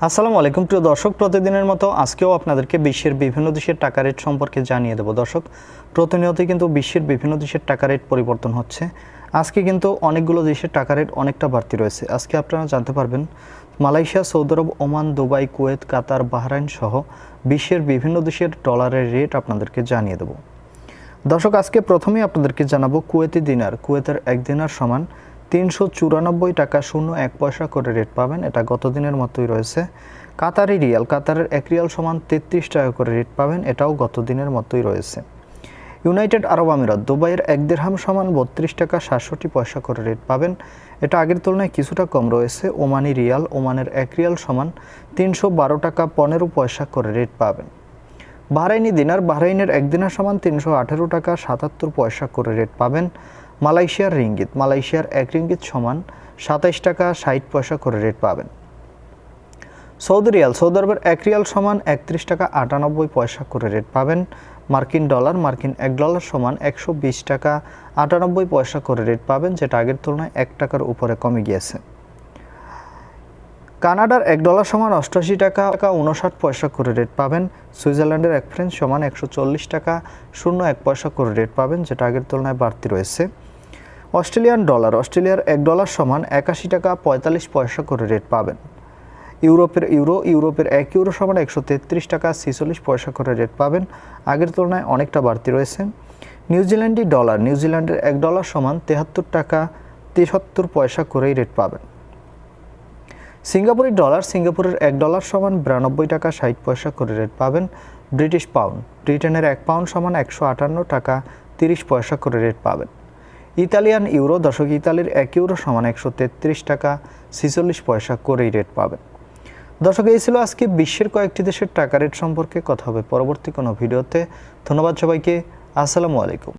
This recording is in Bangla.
আসসালামু আলাইকুম প্রিয় দর্শক, প্রতিদিনের মতো আজকেও আপনাদেরকে বিশ্বের বিভিন্ন দেশের টাকা রেট সম্পর্কে জানিয়ে দেব। দর্শক, প্রতিনিয়তই কিন্তু বিশ্বের বিভিন্ন দেশের টাকা রেট পরিবর্তন হচ্ছে। আজকে কিন্তু অনেকগুলো দেশের টাকা রেট অনেকটা বাড়তি রয়েছে। আজকে আপনারা জানতে পারবেন মালয়েশিয়া, সৌদি আরব, ওমান, দুবাই, কুয়েত, কাতার, বাহরাইন সহ বিশ্বের বিভিন্ন দেশের ডলারের রেট আপনাদেরকে জানিয়ে দেব। দর্শক, আজকে প্রথমেই আপনাদেরকে জানাবো কুয়েতি দিনার। কুয়েতের এক দিনার সমান 394 টাকা 01 পয়সা করে রেট পাবেন, এটা গত দিনের মতোই রয়েছে। কাতারি রিয়াল, কাতারের এক রিয়াল সমান 33 টাকা করে রেট পাবেন, এটাও গত দিনের মতোই রয়েছে। ইউনাইটেড আরব আমিরাত, দুবাইয়ের এক দিরহাম সমান 32 টাকা 67 পয়সা করে রেট পাবেন, এটা আগের তুলনায় কিছুটা কম রয়েছে। ওমানি রিয়াল, ওমানের এক রিয়াল সমান 312 টাকা 15 পয়সা করে রেট পাবেন। বাহরাইনি দিনার, বাহরাইনের এক দিনার সমান 318 টাকা 77 পয়সা করে রেট পাবেন। মালয়েশিয়ার রিঙ্গিত, মালয়েশিয়ার এক রিঙ্গিত সমান 27 টাকা 60 পয়সা করে রেট পাবেন। সৌদি রিয়াল, সৌদি আরবের এক রিয়াল সমান 31 টাকা 98 পয়সা করে রেট পাবেন। মার্কিন ডলার, মার্কিন এক ডলার সমান 120 টাকা 98 পয়সা করে রেট পাবেন, যেটা আগের তুলনায় 1 টাকার উপরে কমে গিয়েছে। কানাডার এক ডলার সমান 88 টাকা 59 পয়সা করে রেট পাবেন। সুইজারল্যান্ডের এক ফ্রেঞ্চ সমান 140 টাকা 01 পয়সা করে রেট পাবেন, যেটা আগের তুলনায় বাড়তি রয়েছে। অস্ট্রেলিয়ান ডলার, অস্ট্রেলিয়ার এক ডলার সমান 81 টাকা 45 পয়সা করে রেট পাবেন। ইউরোপের ইউরো, ইউরোপের এক ইউরো সমান 133 টাকা 46 পয়সা করে রেট পাবেন, আগের তুলনায় অনেকটা বাড়তি রয়েছে। নিউজিল্যান্ডি ডলার, নিউজিল্যান্ডের এক ডলার সমান 73 টাকা 73 পয়সা করেই রেট পাবেন। সিঙ্গাপুরি ডলার, সিঙ্গাপুরের এক ডলার সমান 92 টাকা 60 পয়সা করে রেট পাবেন। ব্রিটিশ পাউন্ড, ব্রিটেনের এক পাউন্ড সমান 158 টাকা 30 পয়সা করে রেট পাবেন। ইতালিয়ান ইউরো, দর্শক, ইতালির এক ইউরো সমান 133 টাকা 46 পয়সা করেই রেট পাবেন। দর্শক, এই ছিল আজকে বিশ্বের কয়েকটি দেশের টাকা রেট সম্পর্কে। কথা হবে পরবর্তী কোনো ভিডিওতে। ধন্যবাদ সবাইকে। আসসালামু আলাইকুম।